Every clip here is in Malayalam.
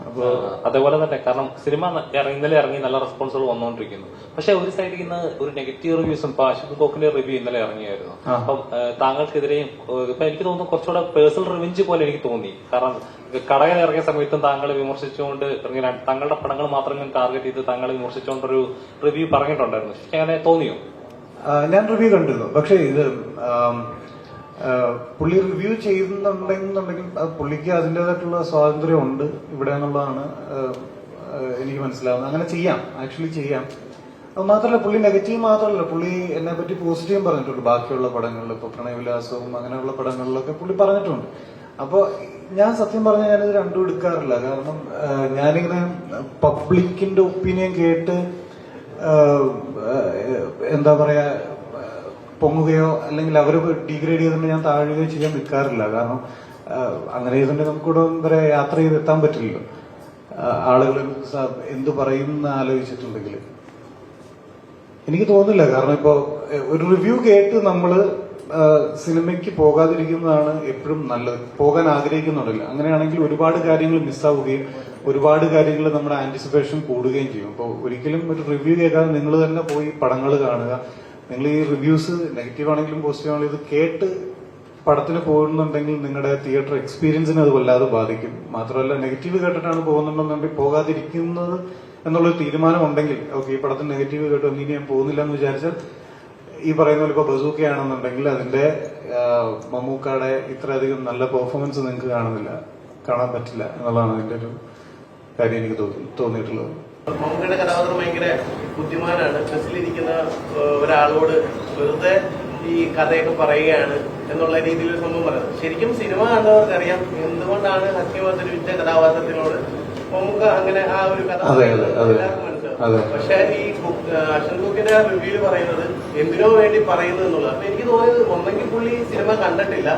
അപ്പൊ അതേപോലെ തന്നെ കാരണം സിനിമ ഇന്നലെ ഇറങ്ങി നല്ല റെസ്പോൺസുകൾ വന്നുകൊണ്ടിരിക്കുന്നു. പക്ഷെ ഒരു സൈഡിൽ നിന്ന് ഒരു നെഗറ്റീവ് റിവ്യൂസും ഇപ്പൊ അശ്വത് കോക്കിന്റെ റിവ്യൂ ഇന്നലെ ഇറങ്ങിയായിരുന്നു. അപ്പം താങ്കൾക്കെതിരെയും ഇപ്പൊ എനിക്ക് തോന്നുന്നു കുറച്ചുകൂടെ പേഴ്സണൽ റിവെഞ്ച് പോലെ എനിക്ക് തോന്നി. കാരണം കടകൾ ഇറങ്ങിയ സമയത്തും താങ്കളെ വിമർശിച്ചുകൊണ്ട് താങ്കളുടെ പടങ്ങൾ മാത്രം ടാർഗറ്റ് ചെയ്ത് താങ്കളെ വിമർശിച്ചുകൊണ്ടൊരു റിവ്യൂ പറഞ്ഞിട്ടുണ്ടായിരുന്നു. പക്ഷെ അങ്ങനെ തോന്നിയോ? ഞാൻ റിവ്യൂ കണ്ടിരുന്നു. പക്ഷെ ഇത് പുള്ളി റിവ്യൂ ചെയ്യുന്നുണ്ടെങ്കിൽ പുള്ളിക്ക് അതിൻ്റെതായിട്ടുള്ള സ്വാതന്ത്ര്യം ഉണ്ട് ഇവിടെ എന്നുള്ളതാണ് എനിക്ക് മനസ്സിലാവുന്നത്. അങ്ങനെ ചെയ്യാം, ആക്ച്വലി ചെയ്യാം. അത് മാത്രമല്ല, പുള്ളി നെഗറ്റീവ് മാത്രമല്ല, പുള്ളി എന്നെ പറ്റി പോസിറ്റീവും പറഞ്ഞിട്ടുണ്ട്. ബാക്കിയുള്ള പടങ്ങളിൽ ഇപ്പൊ പ്രണയവിലാസവും അങ്ങനെയുള്ള പടങ്ങളിലൊക്കെ പുള്ളി പറഞ്ഞിട്ടുണ്ട്. അപ്പൊ ഞാൻ സത്യം പറഞ്ഞാൽ ഞാനിത് രണ്ടും എടുക്കാറില്ല. കാരണം ഞാനിങ്ങനെ പബ്ലിക്കിന്റെ ഒപ്പീനിയൻ കേട്ട് എന്താ പറയാ പൊങ്ങുകയോ അല്ലെങ്കിൽ അവർ ഡിഗ്രേഡ് ചെയ്തിട്ട് ഞാൻ താഴുകയോ ചെയ്യാൻ നിൽക്കാറില്ല. കാരണം അങ്ങനെ ചെയ്തിട്ടുണ്ടെങ്കിൽ നമുക്കിവിടെ എന്താ പറയാ യാത്ര ചെയ്ത് എത്താൻ പറ്റില്ലല്ലോ. ആളുകൾ എന്തു പറയും എന്ന് ആലോചിച്ചിട്ടുണ്ടെങ്കിൽ എനിക്ക് തോന്നുന്നില്ല. കാരണം ഇപ്പോ ഒരു റിവ്യൂ കേട്ട് നമ്മള് സിനിമയ്ക്ക് പോകാതിരിക്കുന്നതാണ് എപ്പോഴും നല്ലത്. പോകാൻ ആഗ്രഹിക്കുന്നുണ്ടല്ലോ. അങ്ങനെയാണെങ്കിൽ ഒരുപാട് കാര്യങ്ങൾ മിസ്സാവുകയും ഒരുപാട് കാര്യങ്ങൾ നമ്മുടെ ആന്റിസിപ്പേഷൻ കൂടുകയും ചെയ്യും. അപ്പോൾ ഒരിക്കലും ഒരു റിവ്യൂ കേൾക്കാതെ നിങ്ങൾ തന്നെ പോയി പടങ്ങൾ കാണുക. നിങ്ങൾ ഈ റിവ്യൂസ് നെഗറ്റീവ് ആണെങ്കിലും പോസിറ്റീവ് ആണെങ്കിലും ഇത് കേട്ട് പടത്തിന് പോകുന്നുണ്ടെങ്കിൽ നിങ്ങളുടെ തിയേറ്റർ എക്സ്പീരിയൻസിനെ അത് വല്ലാതെ ബാധിക്കും. മാത്രമല്ല, നെഗറ്റീവ് കേട്ടിട്ടാണ് പോകുന്നുണ്ടെന്നുണ്ടെങ്കിൽ പോകാതിരിക്കുന്നത് എന്നുള്ളൊരു തീരുമാനം ഉണ്ടെങ്കിൽ ഓക്കെ ഈ പടത്തിന് നെഗറ്റീവ് കേട്ടു ഇനി ഞാൻ പോകുന്നില്ല എന്ന് വിചാരിച്ചാൽ ഈ പറയുന്ന പോലെ ഇപ്പൊ ബസൂക്കയാണെന്നുണ്ടെങ്കിൽ അതിന്റെ മമ്മൂക്കയുടെ ഇത്രയധികം നല്ല പെർഫോമൻസ് നിങ്ങൾക്ക് കാണാൻ പറ്റില്ല എന്നുള്ളതാണ് അതിന്റെ ഒരു കാര്യം എനിക്ക് തോന്നിയിട്ടുള്ളത്. മമ്മൂക്കയുടെ കഥാപാത്രം ഭയങ്കര ബുദ്ധിമാനാണ്. ബസ്സിലിരിക്കുന്ന ഒരാളോട് വെറുതെ ഈ കഥയൊക്കെ പറയുകയാണ് എന്നുള്ള രീതിയിൽ ഒരു സംഭവം പറയുന്നത്. ശരിക്കും സിനിമ കണ്ടവർക്കറിയാം എന്തുകൊണ്ടാണ് ഹസ്യമാത്തൊരു വിറ്റ കഥാപാത്രത്തിനോട് മമ്മൂക്ക അങ്ങനെ ആ ഒരു കഥ എല്ലാവർക്കും മനസ്സിലാവും. പക്ഷെ ഈ അശ്വത് കോക്കിന്റെ റിവ്യൂല് പറയുന്നത് എന്തിനോ വേണ്ടി പറയുന്നത് എന്നുള്ളത്. അപ്പൊ എനിക്ക് തോന്നിയത് ഒന്നെങ്കിൽ പുള്ളി സിനിമ കണ്ടിട്ടില്ല,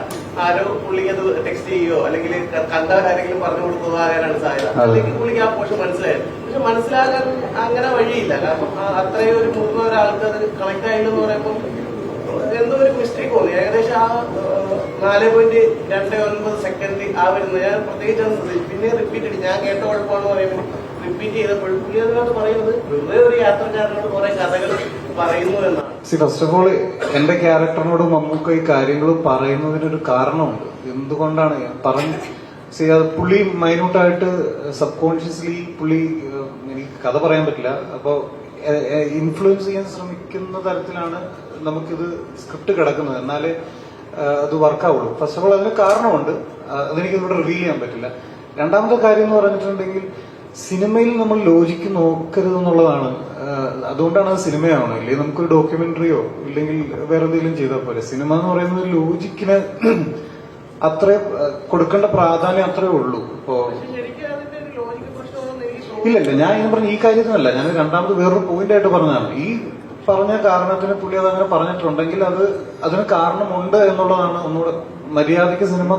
ആരോ പുള്ളിക്ക് അത് ടെക്സ്റ്റ് ചെയ്യുകയോ അല്ലെങ്കിൽ കണ്ടവരാരെങ്കിലും പറഞ്ഞു കൊടുത്തതോ ആകാനാണ് സാധ്യത. അല്ലെങ്കിൽ പുള്ളിക്ക് ആ പോഷൻ മനസ്സിലായത്. പക്ഷെ മനസ്സിലാകാൻ അങ്ങനെ വഴിയില്ല. കാരണം അത്രയും ഒരു മുതിർന്ന ഒരാൾക്ക് അത് കണക്ട് ആയില്ലെന്ന് പറയുമ്പോൾ എന്തോ ഒരു മിസ്റ്റേക്ക് തോന്നി. ഏകദേശം ആ 4.29 സെക്കൻഡ് ആ വരുന്നത് ഞാൻ പ്രത്യേകിച്ച് ശ്രദ്ധിച്ചു. പിന്നെ റിപ്പീറ്റ് അടി ഞാൻ കേട്ട കുഴപ്പമാണെന്ന് പറയുമ്പോൾ റിപ്പീറ്റ് ചെയ്തപ്പോഴും പുള്ളി അതിനകത്ത് പറയുന്നത് വെറുതെ ഒരു യാത്രക്കാരനോട് കുറെ കഥകൾ പറയുന്നു എന്നാണ്. ഫസ്റ്റ് ഓഫ് ഓൾ എന്റെ ക്യാരക്ടറിനോട് മമ്മൂക്ക ഈ കാര്യങ്ങൾ പറയുന്നതിനൊരു കാരണമുണ്ട്. എന്തുകൊണ്ടാണ് അത് പുള്ളി മൈന്യൂട്ടായിട്ട് സബ് കോൺഷ്യസ്ലി പുള്ളി എനിക്ക് കഥ പറയാൻ പറ്റില്ല. അപ്പോ ഇൻഫ്ലുവൻസ് ചെയ്യാൻ ശ്രമിക്കുന്ന തരത്തിലാണ് നമുക്കിത് സ്ക്രിപ്റ്റ് കിടക്കുന്നത്. എന്നാലേ അത് വർക്കാവുള്ളൂ. ഫസ്റ്റ് ഓഫ് ഓൾ അതിന് കാരണമുണ്ട്. അതെനിക്ക് ഇവിടെ റിവീൽ ചെയ്യാൻ പറ്റില്ല. രണ്ടാമത്തെ കാര്യം എന്ന് പറഞ്ഞിട്ടുണ്ടെങ്കിൽ സിനിമയിൽ നമ്മൾ ലോജിക്ക് നോക്കരുത് എന്നുള്ളതാണ്. അതുകൊണ്ടാണ് അത് സിനിമയാവണം. ഇല്ലെങ്കിൽ നമുക്കൊരു ഡോക്യുമെന്ററിയോ ഇല്ലെങ്കിൽ വേറെ എന്തെങ്കിലും ചെയ്താൽ പോലെ. സിനിമ എന്ന് പറയുന്നത് ലോജിക്കിന് അത്ര കൊടുക്കേണ്ട പ്രാധാന്യം അത്രേ ഉള്ളൂ. ഇപ്പോ ഇല്ലല്ല, ഞാൻ ഇങ്ങനെ പറഞ്ഞ ഈ കാര്യത്തിനല്ല, ഞാൻ രണ്ടാമത് വേറൊരു പോയിന്റ് ആയിട്ട് പറഞ്ഞതാണ്. ഈ പറഞ്ഞ കാരണത്തിന് പുള്ളി അതങ്ങനെ പറഞ്ഞിട്ടുണ്ടെങ്കിൽ അതിന് കാരണമുണ്ട് എന്നുള്ളതാണ്. ഒന്നുകൂടെ മര്യാദയ്ക്ക് സിനിമ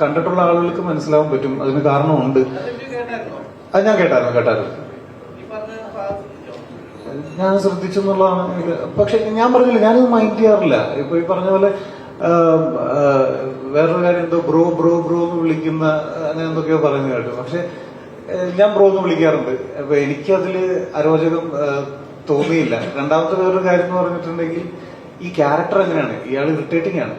കണ്ടിട്ടുള്ള ആളുകൾക്ക് മനസ്സിലാവാൻ പറ്റും അതിന് കാരണമുണ്ട്. അത് ഞാൻ കേട്ടായിരുന്നു. ഞാൻ ശ്രദ്ധിച്ചു എന്നുള്ളതാണ്. പക്ഷെ ഞാൻ പറഞ്ഞില്ല, ഞാനിത് മൈൻഡ് ചെയ്യാറില്ല. ഇപ്പൊ ഈ പറഞ്ഞ പോലെ വേറൊരു കാര്യം എന്തോ ബ്രോ എന്ന് വിളിക്കുന്ന അങ്ങനെ എന്തൊക്കെയോ പറയുന്നത് കേട്ടു. പക്ഷെ ഞാൻ ബ്രോ എന്ന് വിളിക്കാറുണ്ട്. അപ്പൊ എനിക്കതില് അരോചകം തോന്നിയില്ല. രണ്ടാമത്തെ വേറൊരു കാര്യം എന്ന് പറഞ്ഞിട്ടുണ്ടെങ്കിൽ ഈ ക്യാരക്ടർ എങ്ങനെയാണ്, ഇയാൾ ഇറിറ്റേറ്റിംഗ് ആണ്.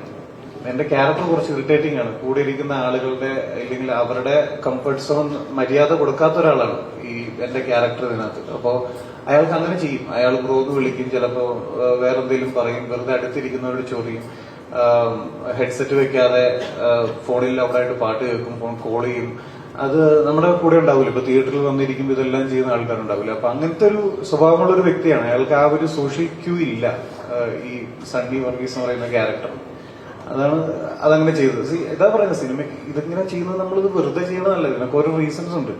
എന്റെ ക്യാരക്ടർ കുറച്ച് ഇറിറ്റേറ്റിംഗ് ആണ്. കൂടെ ഇരിക്കുന്ന ആളുകളുടെ ഇല്ലെങ്കിൽ അവരുടെ കംഫർട്ട് സോൺ മര്യാദ കൊടുക്കാത്ത ഒരാളാണ് ഈ എന്റെ ക്യാരക്ടർ ഇതിനകത്ത്. അപ്പോ അയാൾക്ക് അങ്ങനെ ചെയ്യും. അയാൾ ബ്രോ എന്ന് വിളിക്കും, ചിലപ്പോ വേറെന്തെങ്കിലും പറയും, വെറുതെ അടുത്തിരിക്കുന്നവരോട് ചൊറിയും, ഹെഡ്സെറ്റ് വെക്കാതെ ഫോണിൽ അവിടെ പാട്ട് കേൾക്കും, ഫോൺ കോൾ ചെയ്യും. അത് നമ്മുടെ കൂടെ ഉണ്ടാവില്ല. ഇപ്പൊ തിയേറ്ററിൽ വന്നിരിക്കുമ്പോൾ ഇതെല്ലാം ചെയ്യുന്ന ആൾക്കാരുണ്ടാവില്ല. അപ്പൊ അങ്ങനത്തെ ഒരു സ്വഭാവമുള്ള ഒരു വ്യക്തിയാണ്. അയാൾക്ക് ആ ഒരു സോഷ്യൽ ക്യൂ ഇല്ല ഈ സണ്ണി വർഗീസ് എന്ന് പറയുന്ന ക്യാരക്ടർ. അതങ്ങനെ ചെയ്തത്. ഇതാ പറയുന്നത്, സിനിമയ്ക്ക് ഇതിങ്ങനെ ചെയ്യുന്നത് നമ്മളിത് വെറുതെ ചെയ്യണതല്ല. ഇതിനൊക്കെ ഓരോ റീസൺസ് ഉണ്ട്.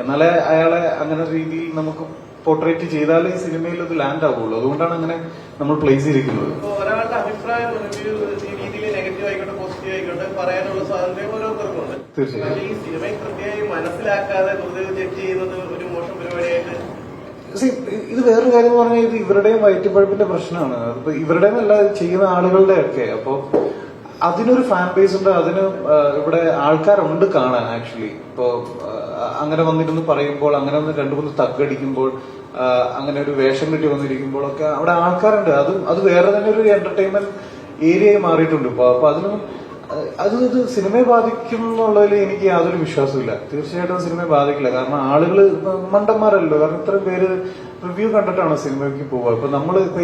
എന്നാലേ അയാളെ അങ്ങനെ രീതിയിൽ നമുക്ക് പോർട്രേറ്റ് ചെയ്താലേ ഈ സിനിമയിൽ അത് ലാൻഡ് ആവുള്ളൂ. അതുകൊണ്ടാണ് അങ്ങനെ നമ്മൾ പ്ലേസ് ചെയ്തിരിക്കുന്നത്. ഒരാളുടെ അഭിപ്രായം രീതിയിൽ നെഗറ്റീവ് ആയിക്കോട്ടെ പോസിറ്റീവ് ആയിക്കോട്ടെ പറയാനുള്ള സ്വാതന്ത്ര്യം ഓരോരുത്തർക്കുണ്ട്. തീർച്ചയായും ഈ സിനിമയെ കൃത്യമായി മനസ്സിലാക്കാതെ വെറുതെ ജഡ്ജ് ചെയ്യുന്നത് ഒരു മോശം പരിപാടിയായിട്ട്. ഇത് വേറൊരു കാര്യം എന്ന് പറഞ്ഞാൽ ഇത് ഇവരുടെയും വയറ്റിപ്പഴപ്പിന്റെ പ്രശ്നമാണ്. ഇപ്പൊ ഇവരുടെയും അല്ല ചെയ്യുന്ന ആളുകളുടെ ഒക്കെ. അപ്പൊ അതിനൊരു ഫാൻ ബേസ് ഉണ്ട്, അതിന് ഇവിടെ ആൾക്കാരുണ്ട് കാണാൻ. ആക്ച്വലി ഇപ്പോ അങ്ങനെ വന്നിരുന്ന് പറയുമ്പോൾ, അങ്ങനെ ഒന്ന് രണ്ടു മൂന്ന് തగ్గടിക്കുമ്പോൾ, അങ്ങനെ ഒരു വേഷം കിട്ടി വന്നിരിക്കുമ്പോഴൊക്കെ അവിടെ ആൾക്കാരുണ്ട്. അത് വേറെ തന്നെ ഒരു എന്റർടൈൻമെന്റ് ഏരിയയായി മാറിയിട്ടുണ്ട് ഇപ്പൊ. അപ്പൊ ഇത് സിനിമയെ ബാധിക്കും എന്നുള്ളതിൽ എനിക്ക് യാതൊരു വിശ്വാസമില്ല. തീർച്ചയായിട്ടും സിനിമയെ ബാധിക്കില്ല. കാരണം ആളുകൾ മണ്ടന്മാരല്ലോ. കാരണം ഇത്രയും പേര് റിവ്യൂ കണ്ടിട്ടാണ് സിനിമയ്ക്ക് പോവുക. ഇപ്പൊ ഇപ്പൊ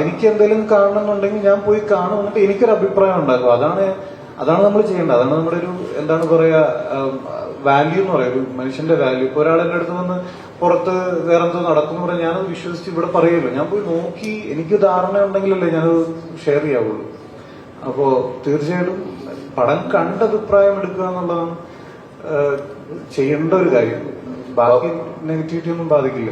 എനിക്ക് എന്തെങ്കിലും കാണണമെന്നുണ്ടെങ്കിൽ ഞാൻ പോയി കാണും, എന്നിട്ട് എനിക്കൊരു അഭിപ്രായം ഉണ്ടാക്കും. അതാണ് നമ്മൾ ചെയ്യേണ്ടത്. അതാണ് നമ്മുടെ ഒരു എന്താണ് പറയാ വാല്യൂ എന്ന് പറയാം, ഒരു മനുഷ്യന്റെ വാല്യൂ. ഇപ്പൊ ഒരാൾ എന്റെ അടുത്ത് വന്ന് പുറത്ത് വേറെന്തോ നടക്കും പറഞ്ഞാൽ ഞാനത് വിശ്വസിച്ച് ഇവിടെ പറയുമല്ലോ. ഞാൻ പോയി നോക്കി എനിക്ക് ധാരണ ഉണ്ടെങ്കിലല്ലേ ഞാനത് ഷെയർ ചെയ്യാവുള്ളൂ. അപ്പോ തീർച്ചയായിട്ടും പടം കണ്ട അഭിപ്രായം എടുക്കുക എന്നുള്ളതാണ് ചെയ്യേണ്ട ഒരു കാര്യം. ബാക്കി നെഗറ്റിവിറ്റി ഒന്നും ബാധിക്കില്ല.